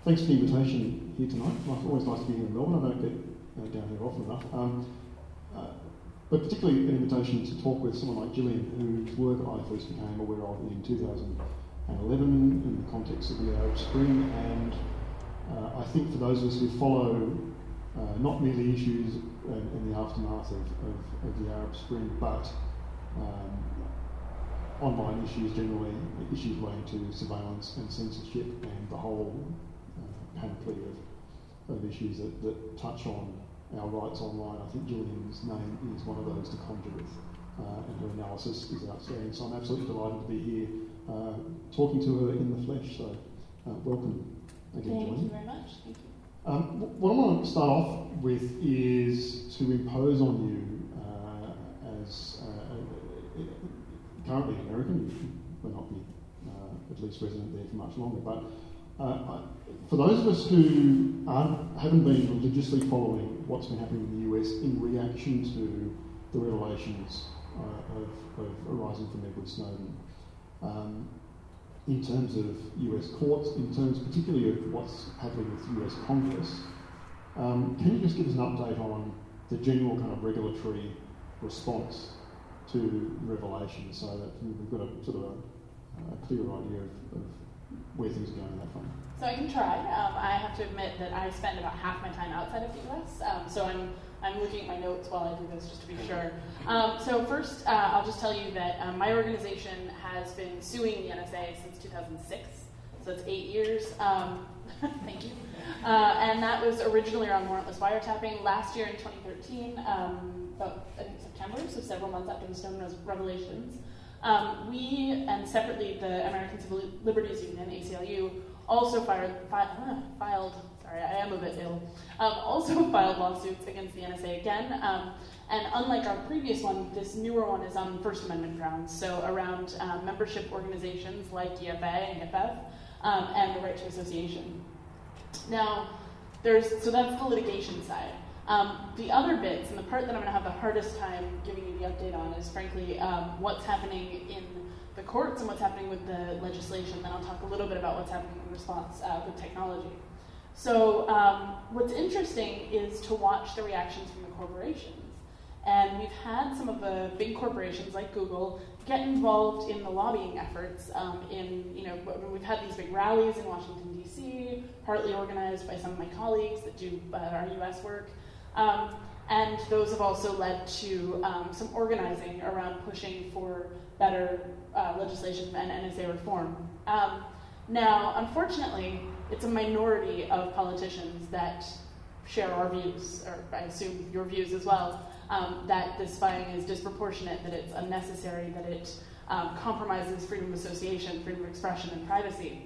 Thanks for the invitation here tonight. It's always nice to be here in Melbourne. I don't get down here often enough. But particularly an invitation to talk with someone like Jillian, whose work I first became aware of in 2011 in the context of the Arab Spring. And I think for those of us who follow not merely issues in the aftermath of the Arab Spring, but online issues generally, issues relating to surveillance and censorship and the whole panoply of issues that touch on our rights online. I think Jillian's name is one of those to conjure with, and her analysis is outstanding. So I'm absolutely delighted to be here talking to her in the flesh. So welcome again, Jillian. Thank you very much. Thank you. What I want to start off with is to impose on you as currently American. You will not be at least resident there for much longer, but for those of us who haven't been religiously following what's been happening in the US in reaction to the revelations of arising from Edward Snowden, in terms of US courts, in terms particularly of what's happening with US Congress, can you just give us an update on the general kind of regulatory response to revelations so that we've got a sort of a clear idea of where things are going on that front? So I can try. I have to admit that I spend about half my time outside of the US, so I'm looking at my notes while I do this just to be sure. So first, I'll just tell you that my organization has been suing the NSA since 2006, so it's 8 years. Thank you. And that was originally around warrantless wiretapping. Last year in 2013, about I think September, so several months after the Snowden revelations, we and separately the American Civil Liberties Union, ACLU, also filed. Sorry, I am a bit ill. Also filed lawsuits against the NSA again. And unlike our previous one, this newer one is on First Amendment grounds, so around membership organizations like EFA and EFF, and the right to association. Now, so that's the litigation side. The other bits, and the part that I'm going to have the hardest time giving you the update on is, frankly, what's happening in the courts and what's happening with the legislation. Then I'll talk a little bit about what's happening in response with technology. So what's interesting is to watch the reactions from the corporations. And we've had some of the big corporations like Google get involved in the lobbying efforts. We've had these big rallies in Washington, D.C., partly organized by some of my colleagues that do our U.S. work. And those have also led to some organizing around pushing for better legislation and NSA reform. Now, unfortunately, it's a minority of politicians that share our views, or I assume your views as well, that this spying is disproportionate, that it's unnecessary, that it compromises freedom of association, freedom of expression, and privacy.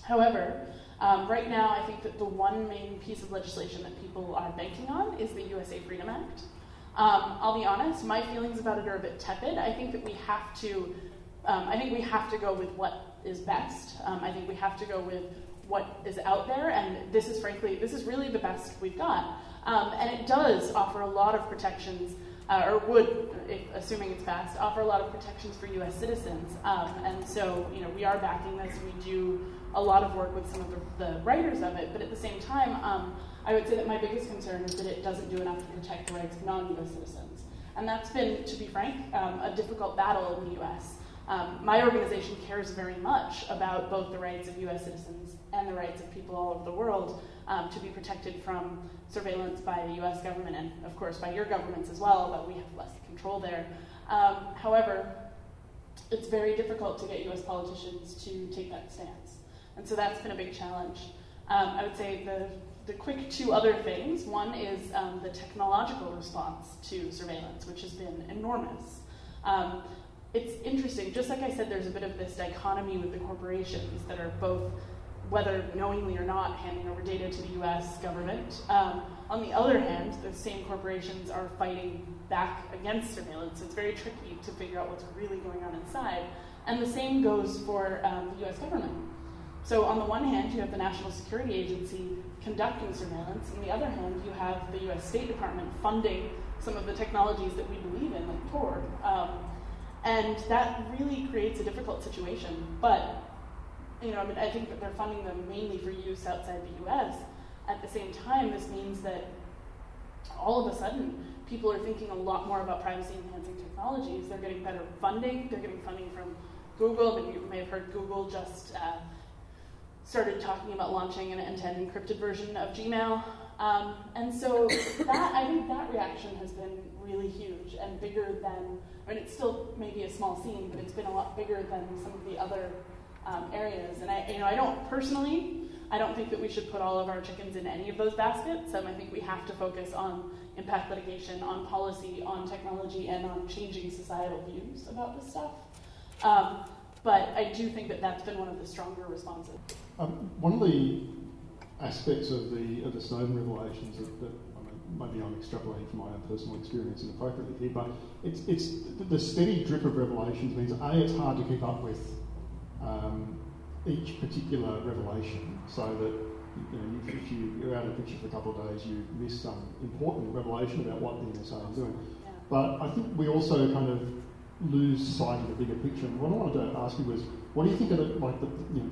However, right now I think that the one main piece of legislation that people are banking on is the USA Freedom Act. I'll be honest, my feelings about it are a bit tepid. I think that we have to go with what is best. I think we have to go with what is out there, and this is really the best we've got. And it does offer a lot of protections, or would, assuming it's passed, offer a lot of protections for U.S. citizens. And so, we are backing this. We do a lot of work with some of the writers of it, but at the same time, I would say that my biggest concern is that it doesn't do enough to protect the rights of non-U.S. citizens. And that's been, to be frank, a difficult battle in the U.S. My organization cares very much about both the rights of U.S. citizens and the rights of people all over the world to be protected from surveillance by the U.S. government and, of course, by your governments as well, but we have less control there. However, it's very difficult to get U.S. politicians to take that stance. And so that's been a big challenge. I would say the quick two other things. One is the technological response to surveillance, which has been enormous. It's interesting, just like I said, there's a bit of this dichotomy with the corporations that are both, whether knowingly or not, handing over data to the US government. On the other hand, the same corporations are fighting back against surveillance. It's very tricky to figure out what's really going on inside. And the same goes for the US government. So on the one hand, you have the National Security Agency conducting surveillance. On the other hand, you have the US State Department funding some of the technologies that we believe in, like Tor. And that really creates a difficult situation. But I think that they're funding them mainly for use outside the US. At the same time, this means that all of a sudden, people are thinking a lot more about privacy-enhancing technologies. They're getting better funding. They're getting funding from Google. And you may have heard Google just started talking about launching an end-to-end encrypted version of Gmail. And so I think that reaction has been really huge and bigger than, it's still maybe a small scene, but it's been a lot bigger than some of the other areas. And I don't think that we should put all of our chickens in any of those baskets. I think we have to focus on impact litigation, on policy, on technology, and on changing societal views about this stuff. But I do think that that's been one of the stronger responses. One of the aspects of the Snowden revelations that maybe I'm extrapolating from my own personal experience inappropriately here, but it's the steady drip of revelations means it's hard to keep up with each particular revelation, so that if you're out of the picture for a couple of days, you miss some important revelation about what the NSA is doing. Yeah. But I think we also kind of lose sight of the bigger picture. And what I wanted to ask you was, what do you think of the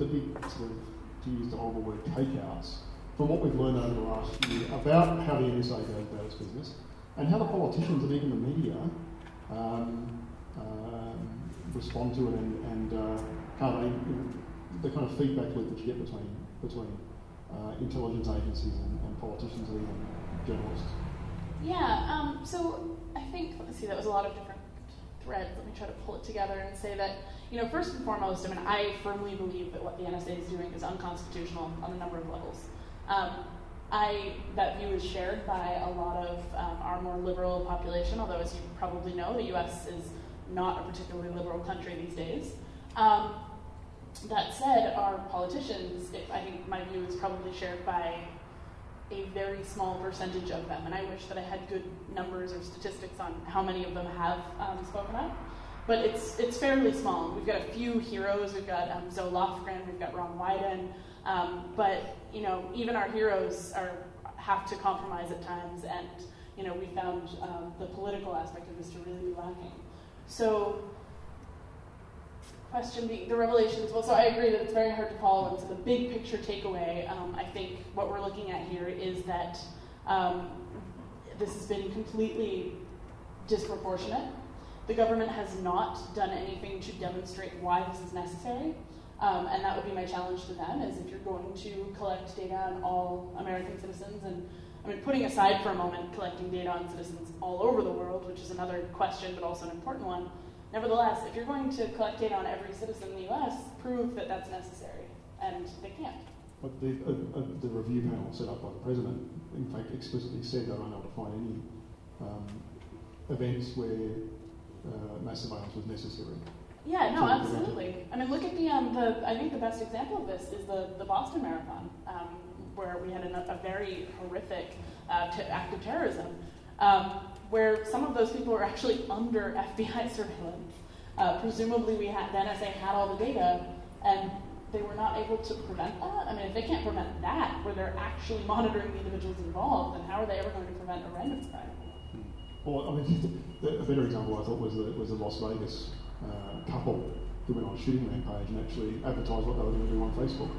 big sort of, to use the horrible word, takeouts from what we've learned over the last year about how the NSA goes about its business, and how the politicians and even the media respond to it, and how they, the kind of feedback loop that you get between intelligence agencies and politicians and even journalists? Yeah, so I think, let's see, that was a lot of different threads. Let me try to pull it together and say that, first and foremost, I firmly believe that what the NSA is doing is unconstitutional on a number of levels. That view is shared by a lot of our more liberal population, although as you probably know, the US is not a particularly liberal country these days. That said, our politicians, I think my view is probably shared by a very small percentage of them, and I wish that I had good numbers or statistics on how many of them have spoken up. But it's fairly small. We've got a few heroes. We've got Zoe Lofgren, we've got Ron Wyden, but even our heroes have to compromise at times, and we found the political aspect of this to really be lacking. So, question being the revelations. Well, so I agree that it's very hard to follow. And so the big picture takeaway, I think what we're looking at here is that this has been completely disproportionate. The government has not done anything to demonstrate why this is necessary. And that would be my challenge to them, is if you're going to collect data on all American citizens, and putting aside for a moment collecting data on citizens all over the world, which is another question, but also an important one. Nevertheless, if you're going to collect data on every citizen in the US, prove that that's necessary, and they can't. But the review panel set up by the President, in fact, explicitly said they're unable to find any events where mass surveillance was necessary. Yeah, no, absolutely. Look at I think the best example of this is the Boston Marathon, where we had a very horrific act of terrorism, where some of those people were actually under FBI surveillance. Presumably the NSA had all the data, and they were not able to prevent that. If they can't prevent that, where they're actually monitoring the individuals involved, then how are they ever going to prevent a random crime? Well, a better example I thought was the Las Vegas couple who went on a shooting rampage and actually advertised what they were going to do on Facebook.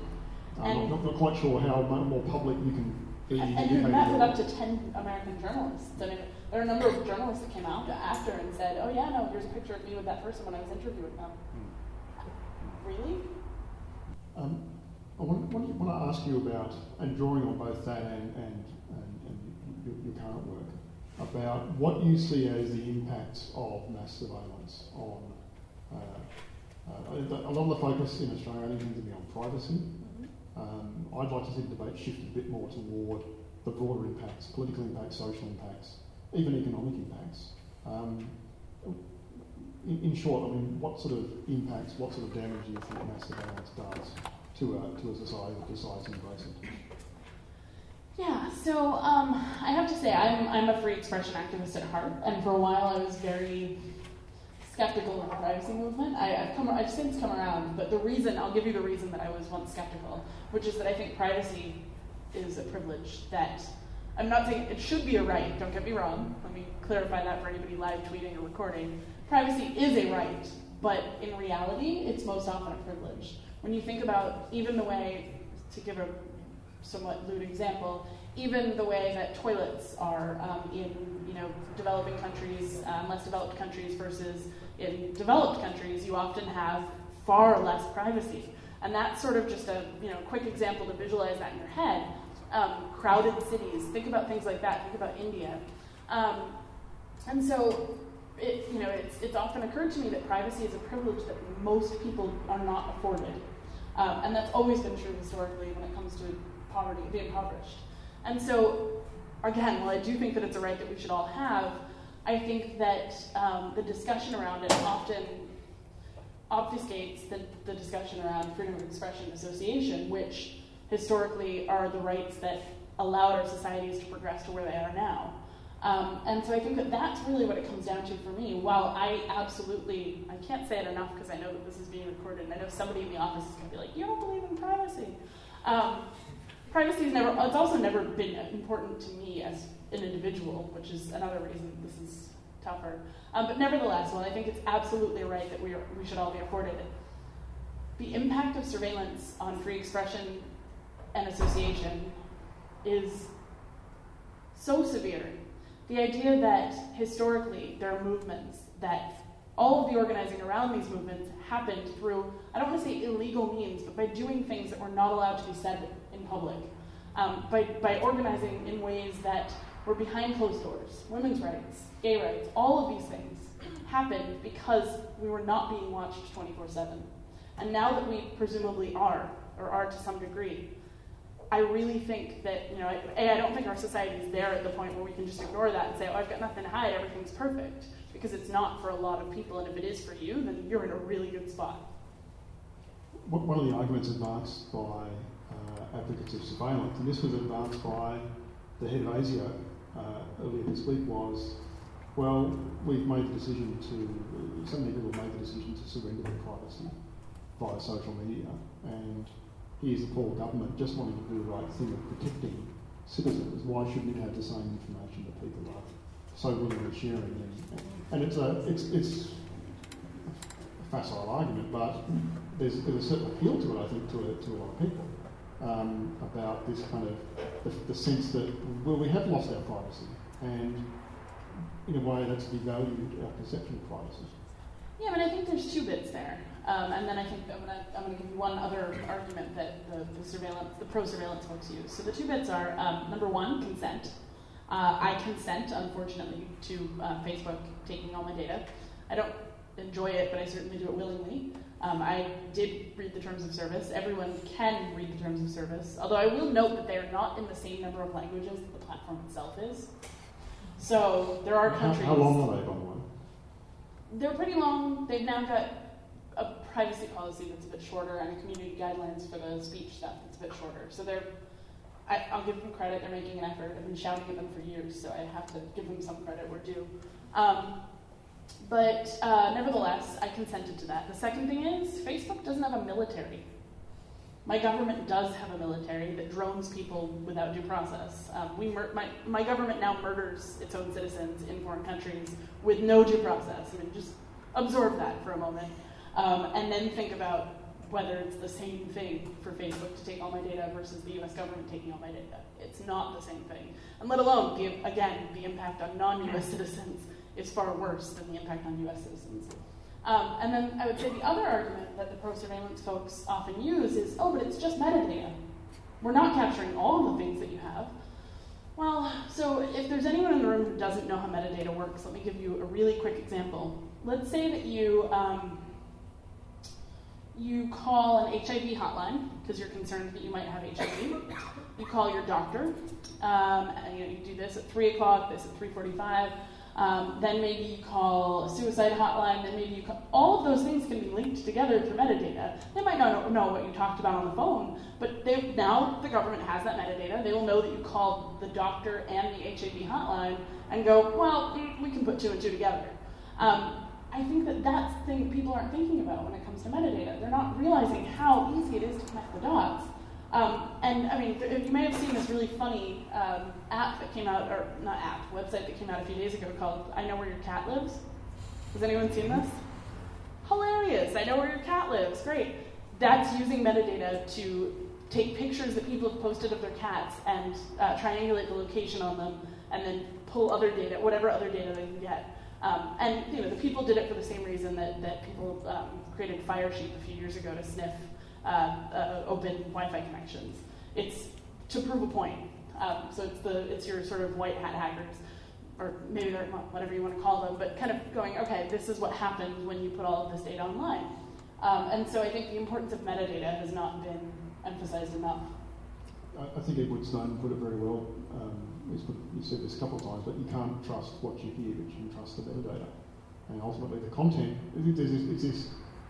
I'm not quite sure how more public you can be. And who met with up to 10 American journalists. There are a number of journalists that came out after and said, oh yeah, no, here's a picture of me with that person when I was interviewing them. Really? I want to ask you about, and drawing on both that and your current work, about what you see as the impacts of mass surveillance on a lot of the focus in Australia only tends to be on privacy. I'd like to see the debate shift a bit more toward the broader impacts, political impacts, social impacts, even economic impacts. In short, what sort of impacts, what sort of damage do you think mass surveillance does to a society that decides to embrace it? Yeah, so I have to say I'm a free expression activist at heart, and for a while I was very skeptical of the privacy movement. I've since come around, but I'll give you the reason that I was once skeptical, which is that I think privacy is a privilege that, I'm not saying it should be a right, don't get me wrong, let me clarify that for anybody live tweeting or recording. Privacy is a right, but in reality, it's most often a privilege. when you think about even the way, to give a somewhat lewd example, even the way that toilets are in developing countries, less developed countries versus in developed countries, you often have far less privacy. And that's sort of just a quick example to visualize that in your head. Crowded cities, think about things like that, think about India. And so it's often occurred to me that privacy is a privilege that most people are not afforded. And that's always been true historically when it comes to poverty, the impoverished. And so, again, while I do think that it's a right that we should all have, I think that the discussion around it often obfuscates the discussion around freedom of expression and association, which historically are the rights that allowed our societies to progress to where they are now. And so I think that that's really what it comes down to for me. While I can't say it enough because I know that this is being recorded, and I know somebody in the office is going to be like, you don't believe in privacy. Privacy it's also never been important to me as an individual, which is another reason this is tougher. But nevertheless, while I think it's absolutely a right that we should all be afforded it, the impact of surveillance on free expression and association is so severe. The idea that historically there are movements, that all of the organizing around these movements happened through, I don't want to say illegal means, but by doing things that were not allowed to be said in public, by organizing in ways that were behind closed doors, women's rights, gay rights, all of these things happened because we were not being watched 24/7. And now that we presumably are to some degree, I really think that, I don't think our society is there at the point where we can just ignore that and say, oh, I've got nothing to hide, everything's perfect. Because it's not for a lot of people, and if it is for you, then you're in a really good spot. One of the arguments advanced by advocates of surveillance, and this was advanced by the head of ASIO earlier this week, was, well, we've made the decision so many people have made the decision to surrender their privacy via social media, and here's the poor government just wanting to do the right thing of protecting citizens. Why shouldn't it have the same information that people are so willingly sharing? And it's a facile argument, but there's a certain appeal to it, I think, to a lot of people, about this kind of the sense that, well, we have lost our privacy, and in a way that's devalued our perception of privacy. Yeah, but I think there's two bits there. And then I think I'm going to give you one other argument that the pro-surveillance folks use. So the two bits are, number one, consent. I consent, unfortunately, to Facebook taking all my data. I don't enjoy it, but I certainly do it willingly. I did read the terms of service. Everyone can read the terms of service, although I will note that they are not in the same number of languages that the platform itself is. So there are countries... How long are they, by the way? They're pretty long. They've now got a privacy policy that's a bit shorter and community guidelines for the speech stuff that's a bit shorter. So I'll give them credit, they're making an effort. I've been shouting at them for years, so I have to give them some credit where due. But nevertheless, I consented to that. The second thing is, Facebook doesn't have a military. My government does have a military that drones people without due process. My government now murders its own citizens in foreign countries with no due process. I mean, just absorb that for a moment. And then think about whether it's the same thing for Facebook to take all my data versus the US government taking all my data. It's not the same thing. And let alone, the impact on non-US citizens is far worse than the impact on US citizens. And then I would say the other argument that the pro-surveillance folks often use is, oh, but it's just metadata. We're not capturing all of the things that you have. Well, so if there's anyone in the room who doesn't know how metadata works, let me give you a really quick example. Let's say that you call an HIV hotline because you're concerned that you might have HIV. You call your doctor, and you do this at 3 o'clock, this at 3:45. Then maybe you call a suicide hotline, then maybe you call, all of those things can be linked together through metadata. They might not know what you talked about on the phone, but now the government has that metadata. They will know that you called the doctor and the HIV hotline and go, well, we can put 2 and 2 together. I think that's the thing people aren't thinking about when it comes to metadata. They're not realizing how easy it is to connect the dots. And I mean, you may have seen this really funny app that came out, or not app, website that came out a few days ago called I Know Where Your Cat Lives. Has anyone seen this? Hilarious, I know where your cat lives, great. that's using metadata to take pictures that people have posted of their cats and triangulate the location on them, and then pull other data, whatever other data they can get. And the people did it for the same reason that people created Firesheep a few years ago to sniff open Wi-Fi connections. It's to prove a point. So it's your sort of white hat hackers, or maybe they're whatever you want to call them, but kind of going, okay, this is what happens when you put all of this data online. And so I think the importance of metadata has not been emphasized enough. I think Edward Snowden put it very well. He said this a couple of times, but you can't trust what you hear, but you can trust the metadata. And ultimately the content, it's this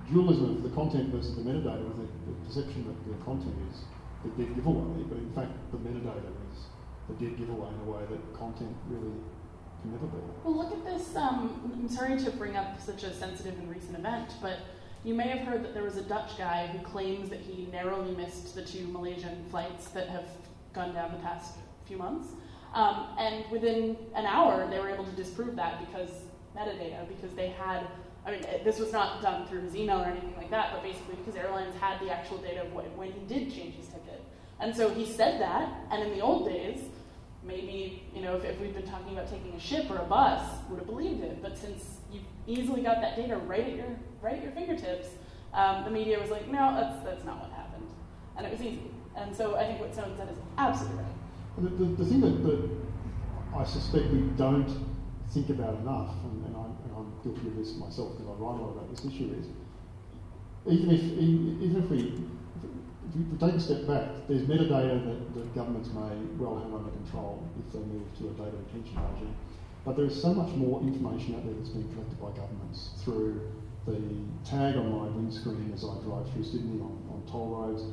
dualism of the content versus the metadata, with the perception that the content is the dead giveaway, but in fact the metadata is the dead giveaway in a way that content really can never be. Well, look at this. I'm sorry to bring up such a sensitive and recent event, but you may have heard that there was a Dutch guy who claims that he narrowly missed the 2 Malaysian flights that have gone down the past few months. And within an hour, they were able to disprove that because metadata, because they had, this was not done through his email or anything like that, but basically because airlines had the actual data of when he did change his ticket. And so he said that, and in the old days, maybe, if we'd been talking about taking a ship or a bus, would have believed it. But since you easily got that data right at your fingertips, the media was like, no, that's not what happened. And it was easy. And so I think what Snowden said is absolutely right. The thing that I suspect we don't think about enough, and I'm guilty of this myself because I write a lot about this issue, is even if we take a step back, there's metadata that governments may well have under control if they move to a data retention regime. But there is so much more information out there that's being collected by governments through the tag on my windscreen as I drive through Sydney on toll roads,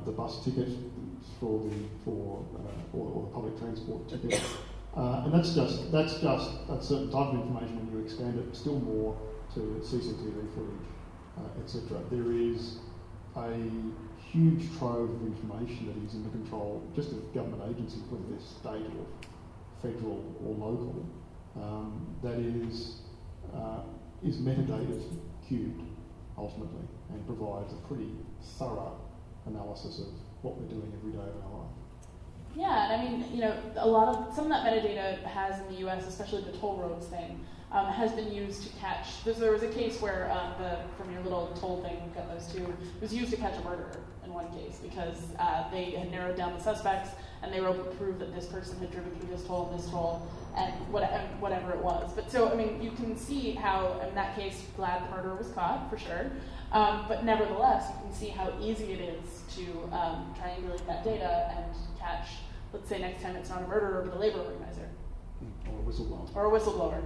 the bus ticket or the public transport ticket, and that's just a certain type of information. When you expand it still more to CCTV footage, etc., there is a huge trove of information that is in the control just of government agencies, whether they're state or federal or local, that is metadata cubed ultimately, and provides a pretty thorough analysis of what we're doing every day of our life. Yeah, and some of that metadata has in the US, especially the toll roads thing, has been used to catch. There was a case where from your little toll thing, we've got those two, it was used to catch a murderer in one case because they had narrowed down the suspects and they were able to prove that this person had driven through this toll, and whatever it was. But so, you can see how, in that case, glad the murderer was caught, for sure. But nevertheless, you can see how easy it is to triangulate that data and catch, let's say next time it's not a murderer, but a labor organizer. Or a whistleblower. Or a whistleblower.